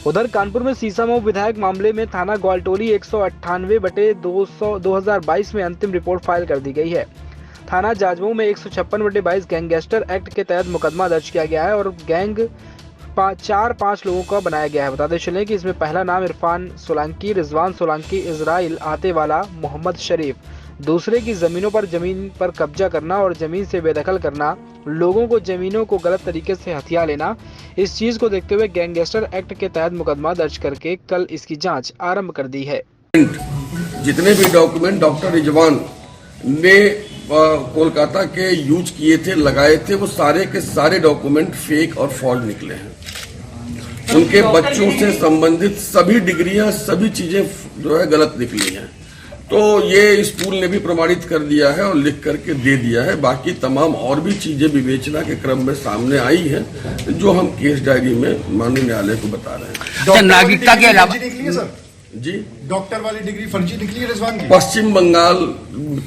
उधर कानपुर में सीसामऊ विधायक मामले में थाना ग्वालटोली 198/2022 में अंतिम रिपोर्ट फाइल कर दी गई है। थाना जाजमऊ में 156/22 गैंगस्टर एक्ट के तहत मुकदमा दर्ज किया गया है और गैंग 4-5 लोगों का बनाया गया है। बताते चलें कि इसमें पहला नाम इरफान सोलंकी, रिजवान सोलंकी, इजराइल आतेवाला, मोहम्मद शरीफ। दूसरे की जमीन पर कब्जा करना और जमीन से बेदखल करना, लोगों को जमीनों को गलत तरीके से हथिया लेना। इस चीज को देखते हुए गैंगस्टर एक्ट के तहत मुकदमा दर्ज करके कल इसकी जांच आरंभ कर दी है। जितने भी डॉक्यूमेंट डॉक्टर रिजवान ने कोलकाता के यूज किए थे, लगाए थे, वो सारे के सारे डॉक्यूमेंट फेक और फॉल्ट निकले हैं। उनके बच्चों से संबंधित सभी डिग्रियां, सभी चीजें जो है गलत निकली हैं। तो ये स्कूल ने भी प्रमाणित कर दिया है और लिख करके दे दिया है। बाकी तमाम और भी चीजें विवेचना के क्रम में सामने आई हैं, जो हम केस डायरी में माननीय न्यायालय को बता रहे हैं। नागरिकता के अलावा जी, डॉक्टर वाली डिग्री फर्जी निकली है रिजवान की। पश्चिम बंगाल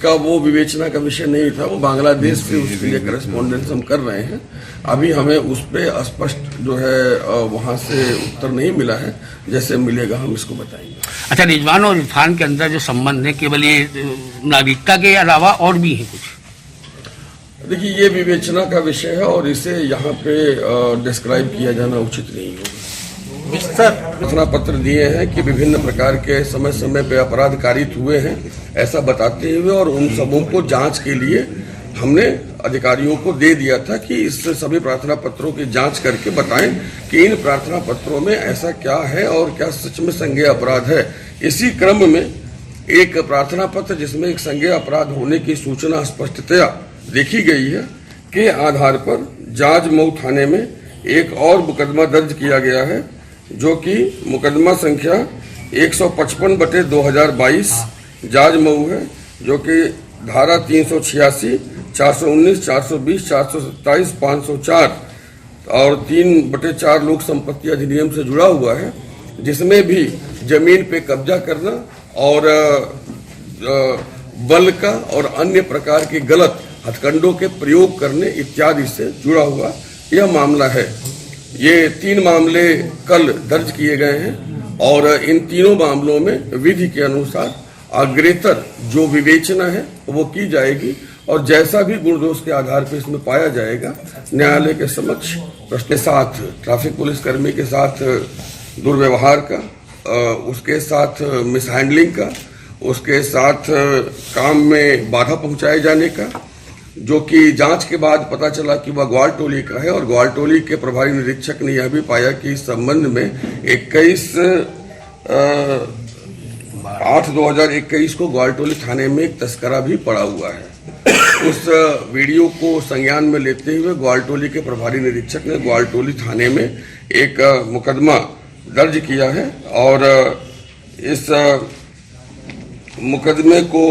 का वो विवेचना का विषय नहीं था, वो बांग्लादेश से उसके लिए करस्पॉन्डेंस हम कर रहे हैं। अभी हमें उस पर स्पष्ट जो है वहां से उत्तर नहीं मिला है, जैसे मिलेगा हम इसको बताएंगे। अच्छा, रिजवान और इरफान के अंदर जो संबंध है केवल ये नागरिकता के अलावा और भी है कुछ? देखिए, ये विवेचना का विषय है और इसे यहाँ पे डिस्क्राइब किया जाना उचित नहीं होगा। घोषणा पत्र दिए हैं कि विभिन्न प्रकार के समय समय पे अपराध कारित हुए हैं, ऐसा बताते हुए, और उन सबों को जांच के लिए हमने अधिकारियों को दे दिया था कि इस सभी प्रार्थना पत्रों की जांच करके बताएं कि इन प्रार्थना पत्रों में ऐसा क्या है और क्या सच में संज्ञेय अपराध है। इसी क्रम में एक प्रार्थना पत्र जिसमें एक संज्ञेय अपराध होने की सूचना स्पष्टतया देखी गई है के आधार पर जाजमऊ थाने में एक और मुकदमा दर्ज किया गया है, जो कि मुकदमा संख्या 155/2022 जाजमऊ है, जो कि धारा 386, 419, 420, 427, 504 और 3/4 लोक संपत्ति अधिनियम से जुड़ा हुआ है, जिसमें भी जमीन पे कब्जा करना और बल का और अन्य प्रकार के गलत हथकंडों के प्रयोग करने इत्यादि से जुड़ा हुआ यह मामला है। ये 3 मामले कल दर्ज किए गए हैं और इन तीनों मामलों में विधि के अनुसार अग्रेतर जो विवेचना है वो की जाएगी और जैसा भी गुण दोष के आधार पर इसमें पाया जाएगा, न्यायालय के समक्ष उसके साथ ट्रैफिक पुलिस कर्मी के साथ दुर्व्यवहार का, उसके साथ मिसहैंडलिंग का, उसके साथ काम में बाधा पहुंचाए जाने का, जो कि जांच के बाद पता चला कि वह ग्वालटोली का है। और ग्वालटोली के प्रभारी निरीक्षक ने यह भी पाया कि इस संबंध में 21/8/2021 को ग्वालटोली थाने में एक तस्करा भी पड़ा हुआ है। उस वीडियो को संज्ञान में लेते हुए ग्वालटोली के प्रभारी निरीक्षक ने ग्वालटोली थाने में एक मुकदमा दर्ज किया है और इस मुकदमे को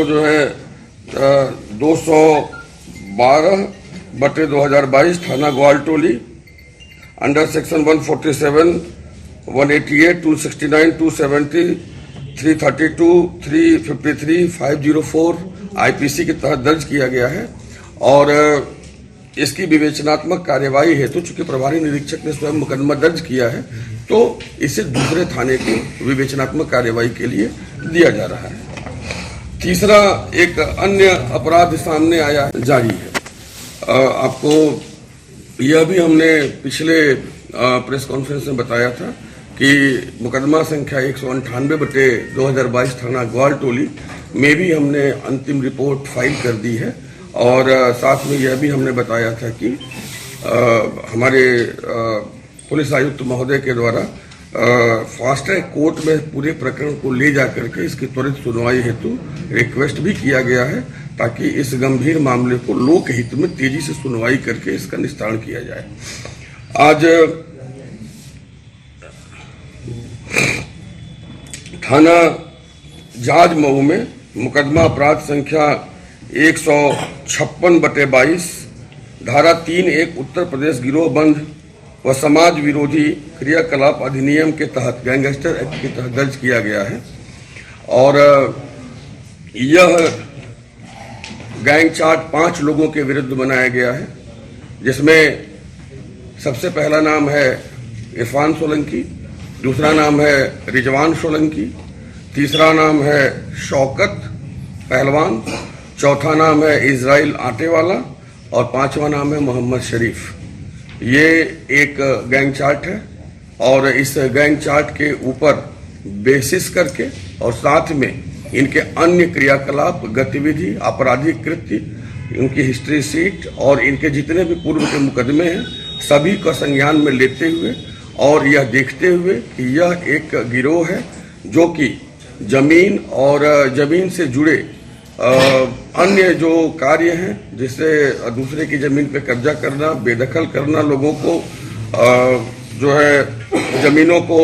जो है 212/2022 थाना ग्वालटोली अंडर सेक्शन 147, 188, 269, 270, 332, 353, 504 आईपीसी के तहत दर्ज किया गया है और इसकी विवेचनात्मक कार्यवाही हेतु चूंकि प्रभारी निरीक्षक ने स्वयं मुकदमा दर्ज किया है, तो इसे दूसरे थाने को विवेचनात्मक कार्यवाही के लिए दिया जा रहा है। तीसरा एक अन्य अपराध सामने आया है, जारी है। आपको यह भी हमने पिछले प्रेस कॉन्फ्रेंस में बताया था कि मुकदमा संख्या 198/2022 थाना ग्वालटोली में भी हमने अंतिम रिपोर्ट फाइल कर दी है और साथ में यह भी हमने बताया था कि हमारे पुलिस आयुक्त महोदय के द्वारा फास्ट ट्रैक कोर्ट में पूरे प्रकरण को ले जाकर के इसकी त्वरित सुनवाई हेतु रिक्वेस्ट भी किया गया है, ताकि इस गंभीर मामले को लोकहित में तेजी से सुनवाई करके इसका निस्तारण किया जाए। आज थाना जाजमऊ में मुकदमा अपराध संख्या 156/22 धारा 3(1) उत्तर प्रदेश गिरोहबंद व समाज विरोधी क्रियाकलाप अधिनियम के तहत गैंगस्टर एक्ट के तहत दर्ज किया गया है और यह गैंग चार्ट 5 लोगों के विरुद्ध बनाया गया है, जिसमें सबसे पहला नाम है इरफान सोलंकी, दूसरा नाम है रिजवान सोलंकी, तीसरा नाम है शौकत पहलवान, चौथा नाम है इजराइल आटेवाला और पांचवा नाम है मोहम्मद शरीफ। ये एक गैंग चार्ट है और इस गैंग चार्ट के ऊपर बेसिस करके और साथ में इनके अन्य क्रियाकलाप, गतिविधि, आपराधिक कृत्य, इनकी हिस्ट्री सीट और इनके जितने भी पूर्व के मुकदमे हैं सभी का संज्ञान में लेते हुए और यह देखते हुए कि यह एक गिरोह है जो कि जमीन और जमीन से जुड़े अन्य जो कार्य हैं, जिससे दूसरे की जमीन पे कब्जा करना, बेदखल करना, लोगों को जो है जमीनों को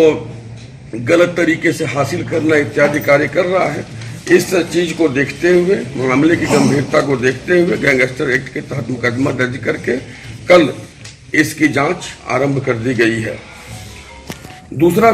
गलत तरीके से हासिल करना इत्यादि कार्य कर रहा है। इस चीज को देखते हुए, मामले की गंभीरता को देखते हुए गैंगस्टर एक्ट के तहत मुकदमा दर्ज करके कल इसकी जांच आरंभ कर दी गई है। दूसरा